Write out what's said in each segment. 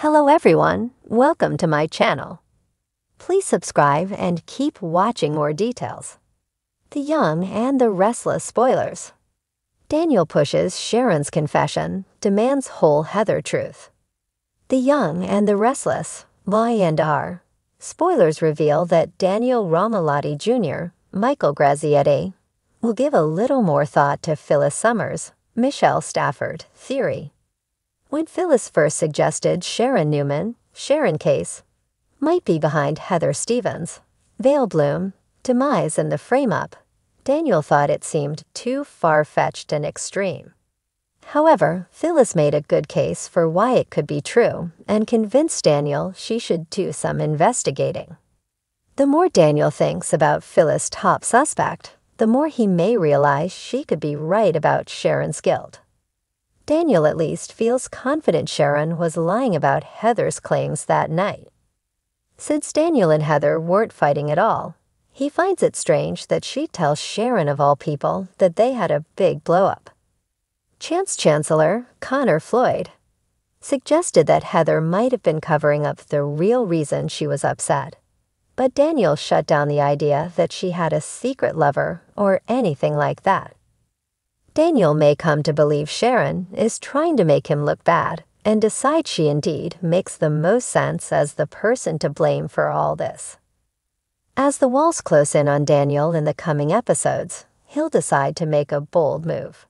Hello everyone, welcome to my channel. Please subscribe and keep watching more details. The Young and the Restless spoilers. Daniel pushes Sharon's confession, demands whole Heather truth. The Young and the Restless, Y&R. Spoilers reveal that Daniel Romalotti Jr., Michael Grazietti, will give a little more thought to Phyllis Summers' Michelle Stafford theory. When Phyllis first suggested Sharon Newman, Sharon Case, might be behind Heather Stevens' veil bloom, demise and the frame-up, Daniel thought it seemed too far-fetched and extreme. However, Phyllis made a good case for why it could be true and convinced Daniel she should do some investigating. The more Daniel thinks about Phyllis' top suspect, the more he may realize she could be right about Sharon's guilt. Daniel at least feels confident Sharon was lying about Heather's claims that night. Since Daniel and Heather weren't fighting at all, he finds it strange that she tells Sharon of all people that they had a big blow-up. Chance Chancellor Connor Floyd suggested that Heather might have been covering up the real reason she was upset, but Daniel shut down the idea that she had a secret lover or anything like that. Daniel may come to believe Sharon is trying to make him look bad and decide she indeed makes the most sense as the person to blame for all this. As the walls close in on Daniel in the coming episodes, he'll decide to make a bold move.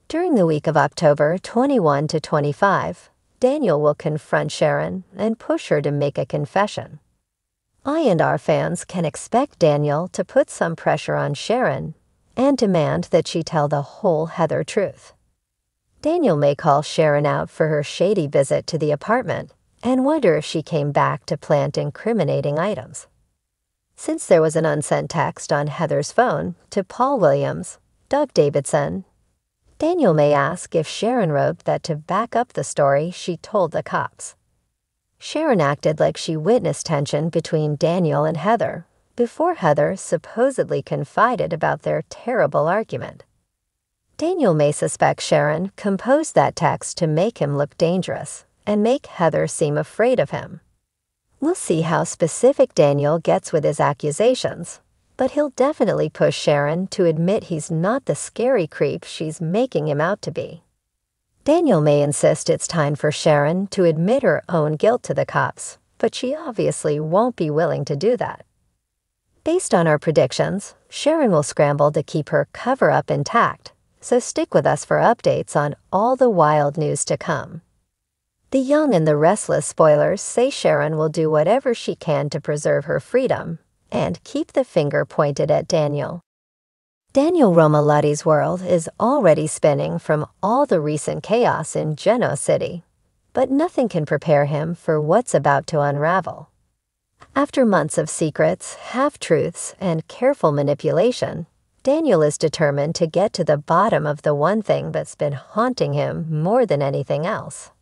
During the week of October 21 to 25, Daniel will confront Sharon and push her to make a confession. I&R fans can expect Daniel to put some pressure on Sharon and demand that she tell the whole Heather truth. Daniel may call Sharon out for her shady visit to the apartment and wonder if she came back to plant incriminating items. Since there was an unsent text on Heather's phone to Paul Williams, Doug Davidson, Daniel may ask if Sharon wrote that to back up the story she told the cops. Sharon acted like she witnessed tension between Daniel and Heather before Heather supposedly confided about their terrible argument. Daniel may suspect Sharon composed that text to make him look dangerous and make Heather seem afraid of him. We'll see how specific Daniel gets with his accusations, but he'll definitely push Sharon to admit he's not the scary creep she's making him out to be. Daniel may insist it's time for Sharon to admit her own guilt to the cops, but she obviously won't be willing to do that. Based on our predictions, Sharon will scramble to keep her cover-up intact, so stick with us for updates on all the wild news to come. The Young and the Restless spoilers say Sharon will do whatever she can to preserve her freedom and keep the finger pointed at Daniel. Daniel Romalotti's world is already spinning from all the recent chaos in Genoa City, but nothing can prepare him for what's about to unravel. After months of secrets, half-truths, and careful manipulation, Daniel is determined to get to the bottom of the one thing that's been haunting him more than anything else: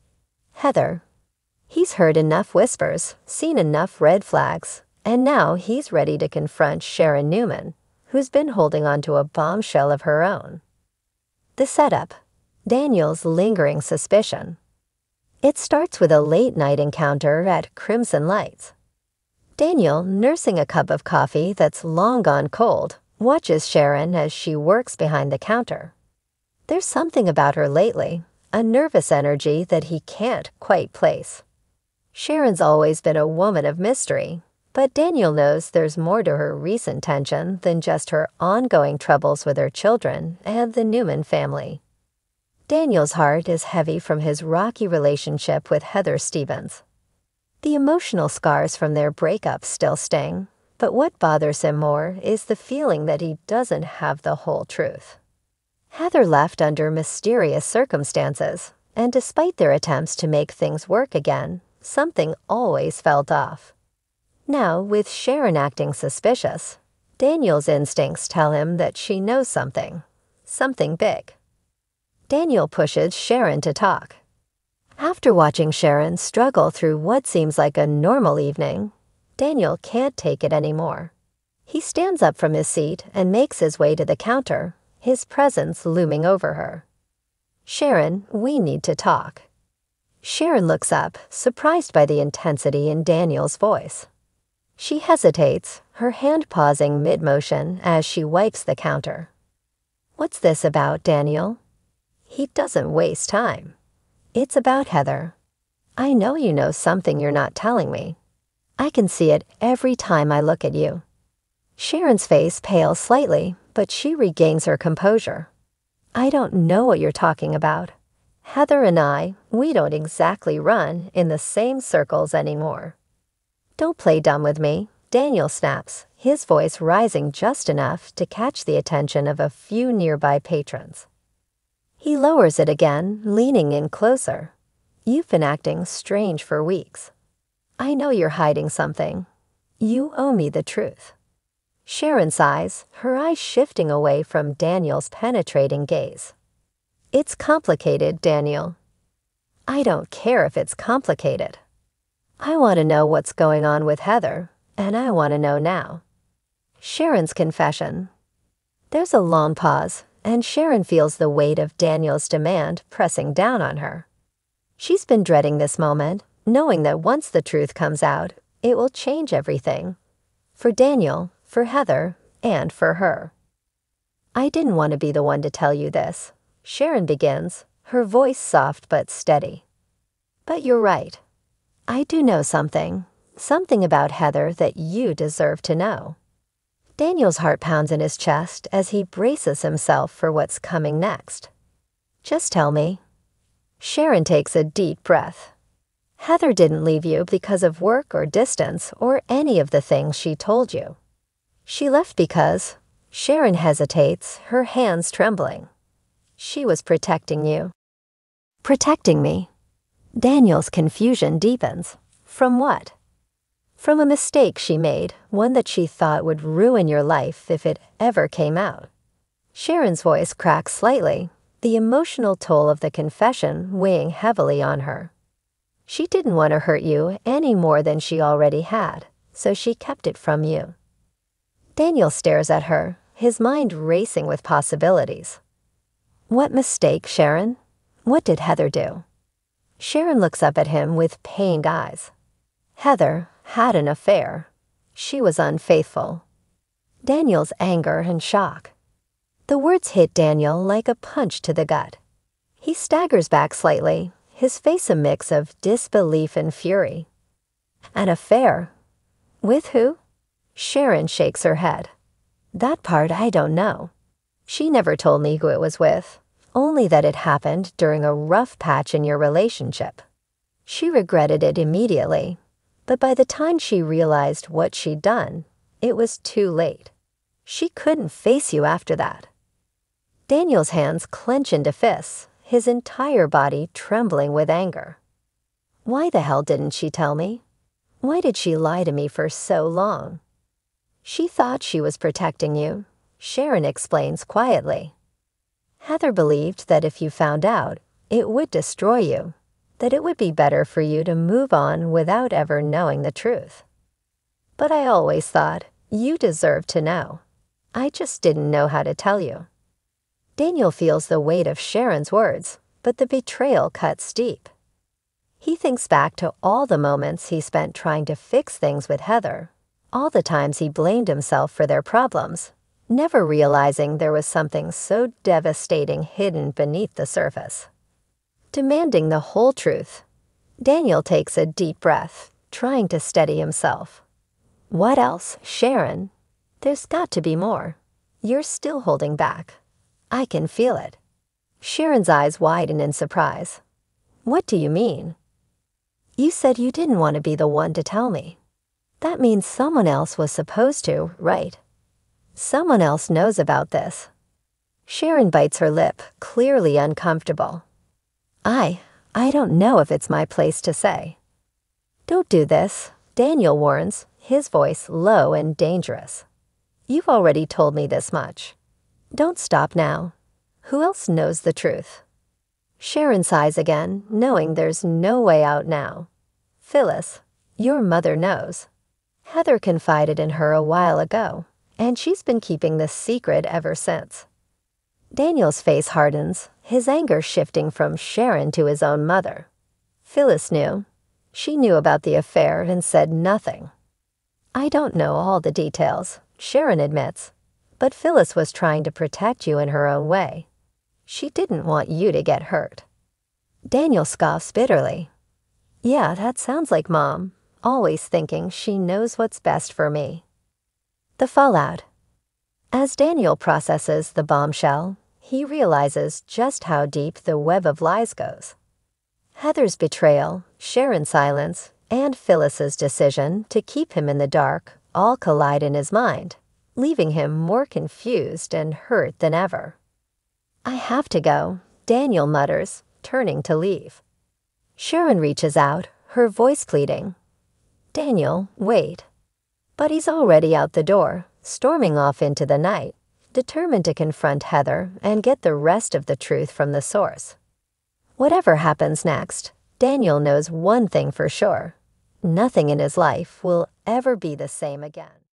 Heather. He's heard enough whispers, seen enough red flags, and now he's ready to confront Sharon Newman, who's been holding on to a bombshell of her own. The setup: Daniel's lingering suspicion. It starts with a late-night encounter at Crimson Lights. Daniel, nursing a cup of coffee that's long gone cold, watches Sharon as she works behind the counter. There's something about her lately, a nervous energy that he can't quite place. Sharon's always been a woman of mystery, but Daniel knows there's more to her recent tension than just her ongoing troubles with her children and the Newman family. Daniel's heart is heavy from his rocky relationship with Heather Stevens. The emotional scars from their breakup still sting, but what bothers him more is the feeling that he doesn't have the whole truth. Heather left under mysterious circumstances, and despite their attempts to make things work again, something always felt off. Now, with Sharon acting suspicious, Daniel's instincts tell him that she knows something big. Daniel pushes Sharon to talk. After watching Sharon struggle through what seems like a normal evening, Daniel can't take it anymore. He stands up from his seat and makes his way to the counter, his presence looming over her. "Sharon, we need to talk." Sharon looks up, surprised by the intensity in Daniel's voice. She hesitates, her hand pausing mid-motion as she wipes the counter. What's this about, Daniel? He doesn't waste time. It's about Heather. I know you know something you're not telling me. I can see it every time I look at you. Sharon's face pales slightly, but she regains her composure. I don't know what you're talking about. Heather and we don't exactly run in the same circles anymore. Don't play dumb with me, Daniel snaps, his voice rising just enough to catch the attention of a few nearby patrons. He lowers it again, leaning in closer. You've been acting strange for weeks. I know you're hiding something. You owe me the truth. Sharon sighs, her eyes shifting away from Daniel's penetrating gaze. It's complicated, Daniel. I don't care if it's complicated. I want to know what's going on with Heather, and I want to know now. Sharon's confession. There's a long pause, and Sharon feels the weight of Daniel's demand pressing down on her. She's been dreading this moment, knowing that once the truth comes out, it will change everything. For Daniel, for Heather, and for her. I didn't want to be the one to tell you this, Sharon begins, her voice soft but steady. But you're right. I do know something about Heather that you deserve to know. Daniel's heart pounds in his chest as he braces himself for what's coming next. Just tell me. Sharon takes a deep breath. Heather didn't leave you because of work or distance or any of the things she told you. She left because, Sharon hesitates, her hands trembling. She was protecting you. Protecting me? Daniel's confusion deepens. From what? From a mistake she made, one that she thought would ruin your life if it ever came out. Sharon's voice cracks slightly, the emotional toll of the confession weighing heavily on her. She didn't want to hurt you any more than she already had, so she kept it from you. Daniel stares at her, his mind racing with possibilities. What mistake, Sharon? What did Heather do? Sharon looks up at him with pained eyes. Heather had an affair. She was unfaithful. Daniel's anger and shock. The words hit Daniel like a punch to the gut. He staggers back slightly, his face a mix of disbelief and fury. An affair? With who? Sharon shakes her head. That part I don't know. She never told me who it was with, only that it happened during a rough patch in your relationship. She regretted it immediately, but by the time she realized what she'd done, it was too late. She couldn't face you after that. Daniel's hands clench into fists, his entire body trembling with anger. Why the hell didn't she tell me? Why did she lie to me for so long? She thought she was protecting you, Sharon explains quietly. Heather believed that if you found out, it would destroy you, that it would be better for you to move on without ever knowing the truth. But I always thought you deserved to know. I just didn't know how to tell you. Daniel feels the weight of Sharon's words, but the betrayal cuts deep. He thinks back to all the moments he spent trying to fix things with Heather, all the times he blamed himself for their problems, never realizing there was something so devastating hidden beneath the surface. Demanding the whole truth, Daniel takes a deep breath, trying to steady himself. What else, Sharon? There's got to be more. You're still holding back. I can feel it. Sharon's eyes widen in surprise. What do you mean? You said you didn't want to be the one to tell me. That means someone else was supposed to, right? Someone else knows about this. Sharon bites her lip, clearly uncomfortable. I don't know if it's my place to say. Don't do this, Daniel warns, his voice low and dangerous. You've already told me this much. Don't stop now. Who else knows the truth? Sharon sighs again, knowing there's no way out now. Phyllis, your mother knows. Heather confided in her a while ago, and she's been keeping this secret ever since. Daniel's face hardens, his anger shifting from Sharon to his own mother. Phyllis knew. She knew about the affair and said nothing. "I don't know all the details," Sharon admits, "but Phyllis was trying to protect you in her own way. She didn't want you to get hurt." Daniel scoffs bitterly. "Yeah, that sounds like Mom, always thinking she knows what's best for me." The fallout. As Daniel processes the bombshell, he realizes just how deep the web of lies goes. Heather's betrayal, Sharon's silence, and Phyllis's decision to keep him in the dark all collide in his mind, leaving him more confused and hurt than ever. "I have to go," Daniel mutters, turning to leave. Sharon reaches out, her voice pleading. "Daniel, wait." But he's already out the door, storming off into the night, determined to confront Heather and get the rest of the truth from the source. Whatever happens next, Daniel knows one thing for sure: nothing in his life will ever be the same again.